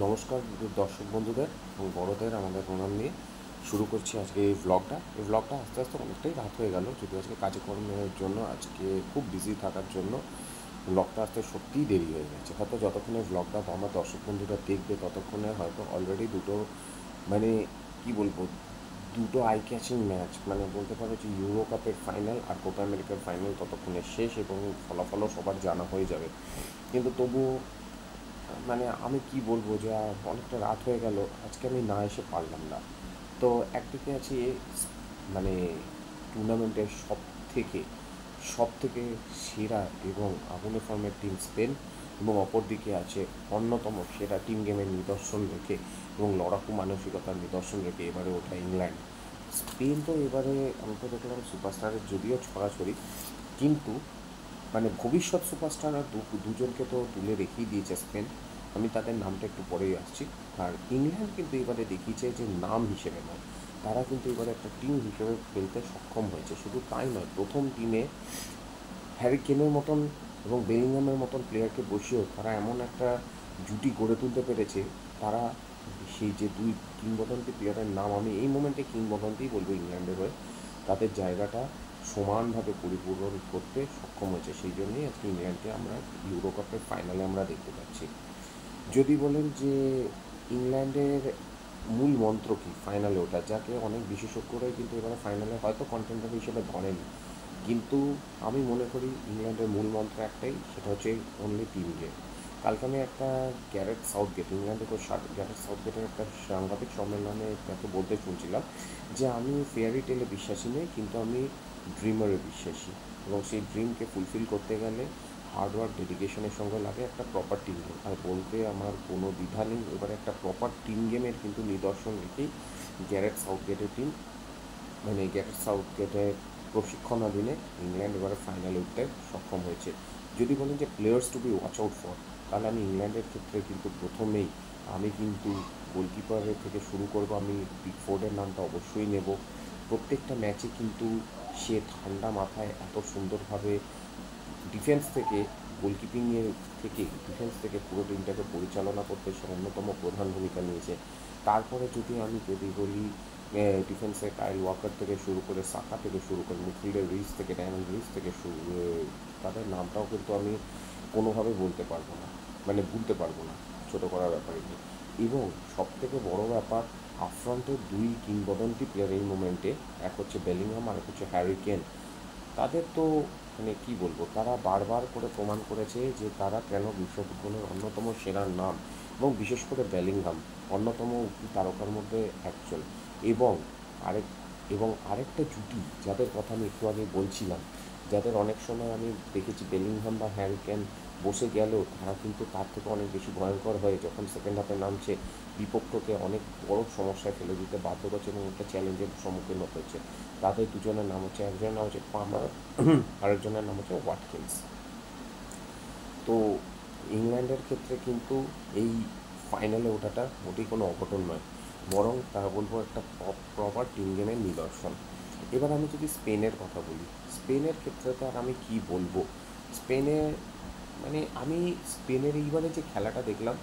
নমস্কার দর্শক বন্ধুদের এবং বড়দের আমাদের প্রণাম নিয়ে শুরু করছি আজকে এই ব্লগটা আস্তে আস্তে অনেকটাই রাত হয়ে গেল, যদি আজকে কাজকর্মের জন্য আজকে খুব বিজি থাকার জন্য ব্লগটা আসতে সত্যিই দেরি হয়ে গেছে। হয়তো যতক্ষণে ব্লগটা আমার দর্শক বন্ধুরা দেখবে ততক্ষণে হয়তো অলরেডি দুটো, মানে কি বলবো, দুটো আই ক্যাচিং ম্যাচ, মানে বলতে পারো যে ইউরো কাপের ফাইনাল আর কোপা আমেরিকার ফাইনাল ততক্ষণে শেষ এবং ফলাফলও সবার জানা হয়ে যাবে। কিন্তু তবুও মানে আমি কি বলবো, যে অনেকটা রাত হয়ে গেল, আজকে আমি না এসে পারলাম না। তো একদিকে আছি মানে টুর্নামেন্টের সব থেকে সেরা এবং আগুনে ফর্মের টিম স্পেন, এবং অপরদিকে আছে অন্যতম সেরা টিম গেমের নিদর্শন রেখে এবং লড়াকু মানসিকতার নিদর্শন রেখে এবারে ওঠা ইংল্যান্ড। স্পেন তো এবারে আমি তো দেখলাম সুপারস্টারের যদিও ছড়াছড়ি, কিন্তু মানে ভবিষ্যৎ সুপারস্টার আর দুজনকে তো তুলে রেখেই দিয়েছে স্পেন। আমি তাদের নামটা একটু পরেই আসছি। আর ইংল্যান্ড কিন্তু এবারে দেখিয়েছে যে নাম হিসেবে নয়, তারা কিন্তু এবারে একটা টিম হিসেবে খেলতে সক্ষম হয়েছে। শুধু তাই নয়, প্রথম টিমে হ্যারি কেনের মতন এবং বেলিংহামের মতন প্লেয়ারকে বসিয়েও তারা এমন একটা জুটি গড়ে তুলতে পেরেছে। তারা সেই যে দুই কিংবদন্তি প্লেয়ারের নাম আমি এই মোমেন্টে কিংবদন্তিই বলবো ইংল্যান্ডের হয়ে, তাদের জায়গাটা সমানভাবে পরিপূরণ করতে সক্ষম হয়েছে। সেই জন্যই আজকে ইংল্যান্ডকে আমরা ইউরো কাপের ফাইনালে আমরা দেখতে পাচ্ছি। যদি বলেন যে ইংল্যান্ডের মূল মন্ত্র কি ফাইনালে ওঠা, যাকে অনেক বিশেষজ্ঞরাই কিন্তু এবারে ফাইনালে হয়তো কন্টেন্ডার হিসেবে ধরেনি, কিন্তু আমি মনে করি ইংল্যান্ডের মূল মন্ত্র একটাই, সেটা হচ্ছে অনলি টিম গেম। কালকে আমি একটা গ্যারেট সাউথগেটের একটা সাংবাদিক সম্মেলনে তাকে বলতে শুনছিলাম যে আমি ফেয়ারি টেলে বিশ্বাসী নই, কিন্তু আমি ড্রিমারে বিশ্বাসী, এবং সেই ড্রিমকে ফুলফিল করতে গেলে হার্ডওয়ার্ক ডেডিকেশনের সঙ্গে লাগে একটা প্রপার টিম গেম। আর বলতে আমার কোনো দ্বিধা নেই, এবারে একটা প্রপার টিম গেমের কিন্তু নিদর্শন রেখেই গ্যারেট সাউথগেটের প্রশিক্ষণাধীনে ইংল্যান্ড এবারে ফাইনালে উঠতে সক্ষম হয়েছে। যদি বলেন যে players to be watch out for, তাহলে আমি ইংল্যান্ডের ক্ষেত্রে কিন্তু প্রথমেই আমি কিন্তু গোলকিপারের থেকে শুরু করব, আমি পিকফোর্ডের নামটা অবশ্যই নেব। প্রত্যেকটা ম্যাচে কিন্তু সে ঠান্ডা মাথায় এত সুন্দরভাবে ডিফেন্স থেকে ডিফেন্স থেকে পুরো টিমটাকে পরিচালনা করতে সে অন্যতম প্রধান ভূমিকা নিয়েছে। তারপরে যদি বলি ডিফেন্সে কাইল ওয়াকার থেকে শুরু করে সাকা থেকে শুরু করে মিডফিল্ডের ড্যানিয়েল রিস থেকে তাদের নামটাও কিন্তু আমি কোনোভাবে বলতে পারবো না, মানে ভুলতে পারবো না, ছোটো করার ব্যাপারে নেই। এবং সবথেকে বড় ব্যাপার, আফ্রন্টের দুই কিংবদন্তি প্লেয়ার এই মোমেন্টে, এক হচ্ছে বেলিংহাম আর এক হচ্ছে হ্যারি কেন। তাদের তো মানে কি বলবো, তারা বারবার করে প্রমাণ করেছে যে তারা কেন বিশ্ব ফুটবলের অন্যতম সেরা নাম, এবং বিশেষ করে বেলিংহাম অন্যতম উঠতি তারকার মধ্যে একজন। এবং আরেক আরেকটা জুটি যাদের কথা আমি একটু আগে বলছিলাম, যাদের অনেক সময় আমি দেখেছি বেলিংহাম বা হ্যারিকেন বসে গেলেও তারা কিন্তু তার থেকে অনেক বেশি ভয়ঙ্কর হয়ে যখন সেকেন্ড হাফে নামছে বিপক্ষকে অনেক বড় সমস্যায় ফেলে দিতে বাধ্য করছে এবং একটা চ্যালেঞ্জের সম্মুখীন হতে হচ্ছে। তাদের দুজনের নাম হচ্ছে, একজনের নাম হচ্ছে পামার, আরেকজনের নাম হচ্ছে ওয়াটকিন্স। তো ইংল্যান্ডের ক্ষেত্রে কিন্তু এই ফাইনালে ওঠাটা মোটেই কোনো অঘটন নয়, বরং তারা বলবো একটা প্রপার টিম গেমের নিদর্শন। এবার আমি যদি স্পেনের কথা বলি, স্পেনের ক্ষেত্রে তো আর আমি কী বলবো। স্পেনের আমি স্পেনের এইবারে যে খেলাটা দেখলাম,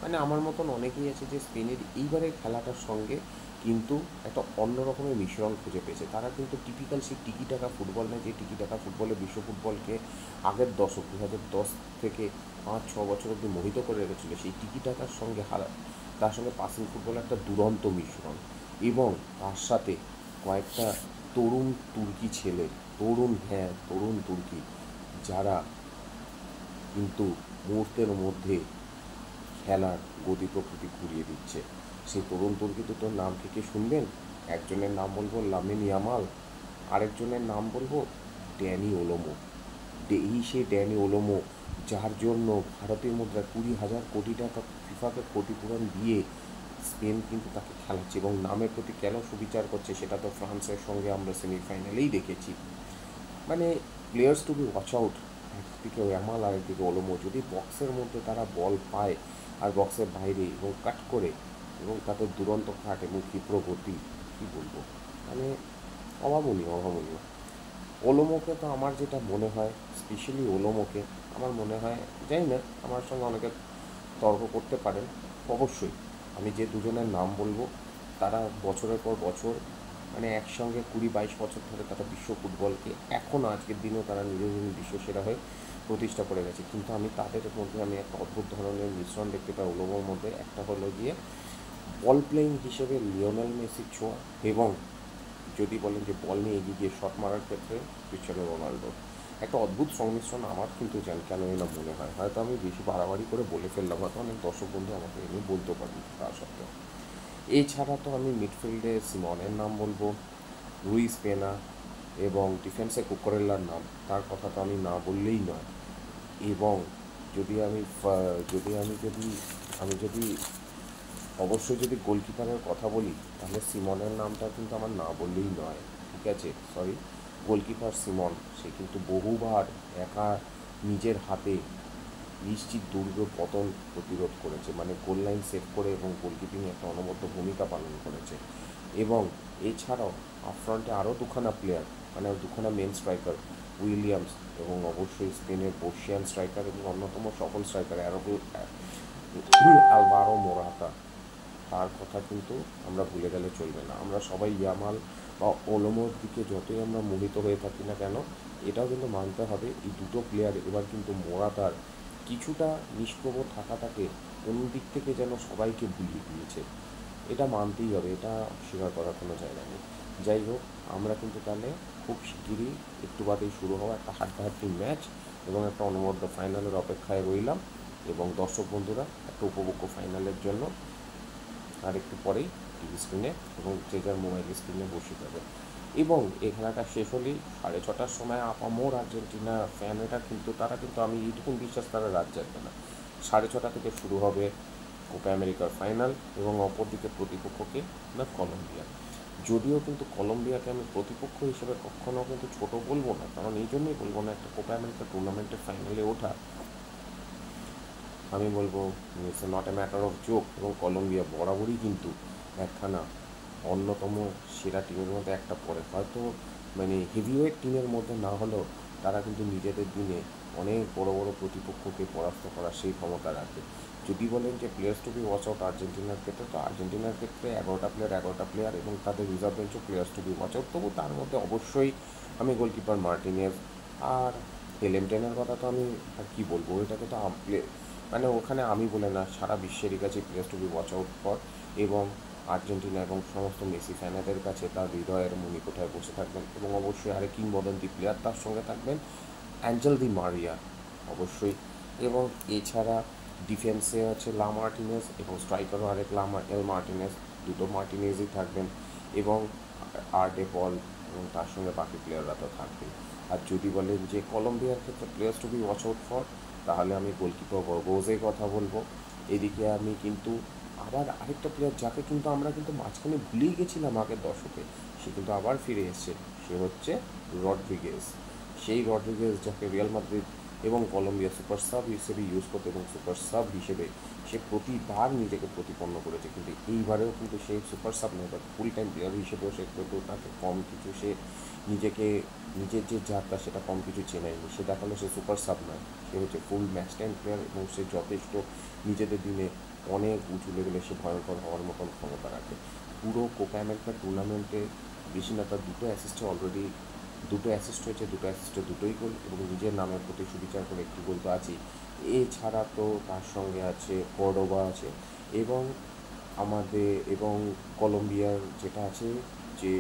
মানে আমার মতন অনেকেই আছে যে স্পেনের এইবারের খেলাটার সঙ্গে কিন্তু একটা অন্য রকমের মিশ্রণ খুঁজে পেয়েছে। তারা কিন্তু টিপিক্যাল সেই টিকি টাকা ফুটবল নেয়, যে টিকি টাকা ফুটবলে বিশ্ব ফুটবলকে আগের দশক 2010 থেকে 5-6 বছর অবধি মোহিত করে রেখেছিল, সেই টিকি টাকার সঙ্গে তার সঙ্গে পাসিং ফুটবল একটা দুরন্ত মিশ্রণ। এবং তার সাথে কয়েকটা তরুণ তুর্কি ছেলে, তরুণ তুর্কি, যারা কিন্তু মুহূর্তের মধ্যে খেলার গতি প্রকৃতি ঘুরিয়ে দিচ্ছে। সেই তরুণ তুর্কি দুটোর নাম থেকে শুনবেন, একজনের নাম বলবো লামিন ইয়ামাল, আরেকজনের নাম বলবো ড্যানি ওলোমো। সেই ড্যানি ওলোমো, যার জন্য ভারতীয় মুদ্রা 20,000 কোটি টাকা ফিফাকে ক্ষতিপূরণ দিয়ে স্পেন কিন্তু তাকে খেলাচ্ছে, এবং নামের প্রতি কেন সুবিচার করছে সেটা তো ফ্রান্সের সঙ্গে আমরা সেমিফাইনালেই দেখেছি। মানে players to be watch out. একদিকে ইয়ামাল আর একদিকে ওলোমো, যদি বক্সের মধ্যে তারা বল পায় আর বক্সের বাইরে এবং কাট করে, এবং তাদের দুরন্ত কাট এবং ক্ষিপ্র গতি, কী বলবো, মানে অভাবনীয়। ওলোমোকে তো আমার যেটা মনে হয়, স্পেশালি ওলোমোকে আমার মনে হয়, জানি না, আমার সঙ্গে অনেকে তর্ক করতে পারেন, অবশ্যই আমি যে দুজনের নাম বলবো তারা বছরের পর বছর মানে একসঙ্গে 20-22 বছর ধরে তারা বিশ্ব ফুটবলকে এখনও আজকের দিনেও তারা নিজের বিশ্বসেরা হয়ে প্রতিষ্ঠা করে গেছে। কিন্তু আমি তাদের মধ্যে আমি একটা অদ্ভুত ধরনের মিশ্রণ দেখতে পাই ওলোমোর মধ্যে। একটা হলো গিয়ে বল প্লেয়িং হিসেবে লিওনেল মেসির ছোঁয়া, এবং যদি বলেন যে বল নিয়ে এগিয়ে গিয়ে শট মারার ক্ষেত্রে ক্রিশ্চিয়ানো রোনাল্ডো। একটা অদ্ভুত সংমিশ্রণ আমার কিন্তু কেন না মনে হয়, হয়তো আমি বেশি বাড়াবাড়ি করে বলে ফেললাম, হয়তো অনেক দর্শক বন্ধু আমাকে এমনি বলতে পারেন তা সত্ত্বেও। এছাড়া তো আমি মিডফিল্ডে সিমনের নাম বলবো, লুইস পেনা, এবং ডিফেন্সে কুকুরেল্লার নাম, তার কথা তো আমি না বললেই নয়। এবং যদি আমি যদি আমি যদি আমি যদি অবশ্যই যদি গোলকিপারের কথা বলি, তাহলে সিমনের নামটা কিন্তু আমার না বললেই নয়। ঠিক আছে, সরি, গোলকিপার সিমন, সে কিন্তু বহুবার একা নিজের হাতে নিশ্চিত দুর্গ পতন প্রতিরোধ করেছে, মানে গোল লাইন সেভ করে এবং গোলকিপিংয়ে একটা অনবদ্য ভূমিকা পালন করেছে। এবং এছাড়াও আপফ্রন্টে আরও দুখানা প্লেয়ার, মানে দুখানা মেন স্ট্রাইকার, উইলিয়ামস এবং অবশ্যই স্পেনের বর্ষিয়ান স্ট্রাইকার এবং অন্যতম সফল স্ট্রাইকার আলভারো মোরাতা, তার কথা কিন্তু আমরা ভুলে গেলে চলবে না। আমরা সবাই ইয়ামাল বা ওলোমোর দিকে যতই আমরা মোহিত হয়ে থাকি না কেন, এটাও কিন্তু মানতে হবে এই দুটো প্লেয়ার এবার কিন্তু মোরাতার কিছুটা নিষ্প্রভ থাকাটাকে কোন দিক থেকে যেন সবাইকে ভুলিয়ে দিয়েছে। এটা মানতেই হবে, এটা অস্বীকার করার কোনো জায়গা নেই। যাই হোক, আমরা কিন্তু তাহলে খুব শিগগিরই একটু বাদেই শুরু হওয়া একটা হাড্ডাহাড্ডি ম্যাচ এবং একটা অনবদ্য ফাইনালের অপেক্ষায় রইলাম, এবং দর্শক বন্ধুরা একটা উপভোগ্য ফাইনালের জন্য আর একটু পরেই টিভি স্ক্রিনে এবং যে যার মোবাইল স্ক্রিনে বসে যাবে। এবং এই খেলাটা শেষ হলেই 6:30টার সময় আপামোর আর্জেন্টিনা ফ্যানেরা কিন্তু তারা কিন্তু আমি এইটুকুন বিশ্বাস তারা রাত জাগবে না। 6:30 থেকে শুরু হবে কোপা আমেরিকার ফাইনাল, এবং অপরদিকে প্রতিপক্ষকে না কলম্বিয়া। যদিও কিন্তু কলম্বিয়াকে আমি প্রতিপক্ষ হিসেবে কখনও কিন্তু ছোট বলবো না, কারণ এই জন্যই বলবো না, একটা কোপা আমেরিকা টুর্নামেন্টের ফাইনালে ওঠা আমি বলবো it's not a matter of joke. এবং কলম্বিয়া বরাবরই কিন্তু একখানা অন্যতম সেরা টিমের মধ্যে একটা পড়ে, হয়তো মানে হেভিওয়েট টিমের মধ্যে না হলেও তারা কিন্তু নিজেদের দিনে অনেক বড় বড় প্রতিপক্ষকে পরাস্ত করার সেই ক্ষমতা রাখে। যদি বলেন যে players to be watch out আর্জেন্টিনার ক্ষেত্রে, তো আর্জেন্টিনার ক্ষেত্রে 11টা প্লেয়ার এবং তাদের রিজার্ভ বেঞ্চও players to be watch out. তবু তার মধ্যে অবশ্যই আমি গোলকিপার মার্টিনেজ আর হেলেমটেনের কথা তো আমি আর কী বলবো, এটাকে তো মানে ওখানে আমি বলে না, সারা বিশ্বেরই কাছে players to be watch out for. এবং আর্জেন্টিনা এবং সমস্ত মেসি ফ্যানেদের কাছে তার হৃদয়ের মণিকোঠায় বসে থাকবেন। এবং অবশ্যই আরেক কিংবদন্তি প্লেয়ার তার সঙ্গে থাকবেন, অ্যাঞ্জেল দি মারিয়া, অবশ্যই। এবং এছাড়া ডিফেন্সে আছে লা মার্টিনেজ, এবং স্ট্রাইকারও আরেক এল মার্টিনেজ, দুটো মার্টিনেজই থাকবেন। এবং আর্ডে পল, এবং তার সঙ্গে বাকি প্লেয়াররা তো থাকবেই। আর যদি বলেন যে কলম্বিয়ার ক্ষেত্রে players to be watch out for, তাহলে আমি গোলকিপার বর্গোজের কথা বলবো। এদিকে আমি কিন্তু আবার আরেকটা প্লেয়ার যাকে কিন্তু আমরা কিন্তু মাঝখানে ভুলেই গেছিলাম আগের দশকে, সে কিন্তু আবার ফিরে এসছে, সে হচ্ছে রড্রিগেজ। সেই রড্রিগেজ যাকে রিয়াল মাদ্রিদ এবং কলম্বিয়া সুপার সাব হিসেবে ইউজ করতে, এবং সুপার সাব হিসেবে সে প্রতিবার নিজেকে প্রতিপন্ন করেছে, কিন্তু এইবারেও কিন্তু সে সুপার সাব নয়, বাট ফুল টাইম প্লেয়ার হিসেবেও সে কিন্তু তাকে কম কিছু সে নিজেকে নিজের যে জাতটা সেটা কম কিছু চেনায়নি। সে দেখালো সে সুপার সাব নয়, সে হচ্ছে ফুল ম্যাচ টাইম প্লেয়ার, এবং সে যথেষ্ট নিজেদের দিনে অনেক উঁচু লেভেলে সে ভয়ঙ্কর হওয়ার মতন ক্ষমতা রাখে। পুরো কোপা আমেরিকা টুর্নামেন্টে বেশি না, তার দুটো অ্যাসিস্টে অলরেডি, দুটো অ্যাসিস্ট হয়েছে, দুটো অ্যাসিস্টে দুটোই গোল, এবং নিজের নামের প্রতি সুবিচার করে একটি গোল তো আছেই। এছাড়া তো তার সঙ্গে আছে কর্ডোবা আছে, এবং এবং কলম্বিয়ার যেটা আছে যে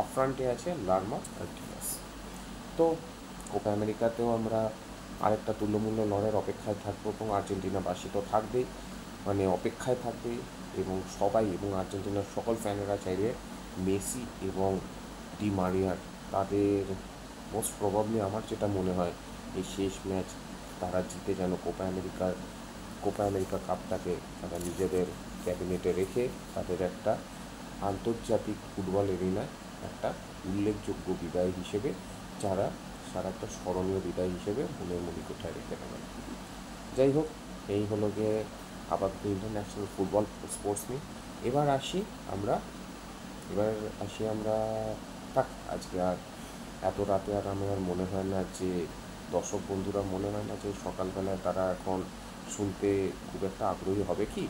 আপফ্রন্টে আছে লারমা মার্টিনেজ। তো কোপা আমেরিকাতেও আমরা আরেকটা তুল্যমূল্য লড়াইয়ের অপেক্ষায় থাকবো, এবং আর্জেন্টিনাবাসী তো থাকবেই, মানে অপেক্ষায় থাকবে। এবং সবাই, এবং আর্জেন্টিনার সকল ফ্যানেরা চাইবে মেসি এবং ডি মারিয়ার, তাদের মোস্ট প্রবাবলি আমার যেটা মনে হয় এই শেষ ম্যাচ তারা জিতে যেন কোপা আমেরিকা কাপটাকে তারা নিজেদের ক্যাবিনেটে রেখে তাদের একটা আন্তর্জাতিক ফুটবল এরিনায় একটা উল্লেখযোগ্য বিদায় হিসেবে, সারা একটা স্মরণীয় বিদায় হিসেবে মনের মণিকোঠায় রেখে দেবেন। যাই হোক, এই হলো গিয়ে আপাতত ইন্টারন্যাশনাল ফুটবল স্পোর্টস নিয়ে। এবার আসি আমরা থাক, আজকে আর এত রাতে আর আমার মনে হয় না যে দর্শক বন্ধুরা মনে হয় না যে সকালবেলায় তারা এখন শুনতে খুব একটা আগ্রহী হবে কি?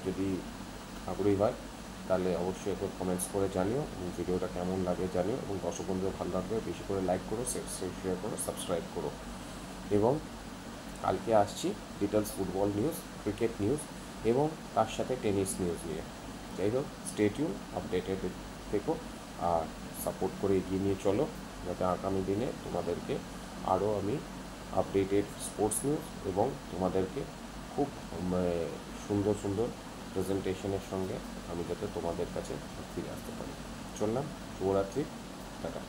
যদি আগ্রহী হয় তাহলে অবশ্যই একবার কমেন্টস করে জানিও এবং ভিডিওটা কেমন লাগে জানিও, এবং দর্শক বন্ধুদের ভালো লাগবে বেশি করে লাইক করো, শেয়ার করো, সাবস্ক্রাইব করো। এবং কালকে আসছি details football news, cricket news এবং তার সাথে টেনিস নিউজ নিয়ে। যাই হোক, স্টে টিউন, আপডেটেড থেকো আর সাপোর্ট করে এগিয়ে নিয়ে চলো, যাতে আগামী দিনে তোমাদেরকে আরও আমি আপডেটেড স্পোর্টস নিউজ এবং তোমাদেরকে খুব সুন্দর সুন্দর প্রেজেন্টেশনের সঙ্গে আমি যাতে তোমাদের কাছে ফিরে আসতে পারি। চললাম, শুভরাত্রি, টাটা।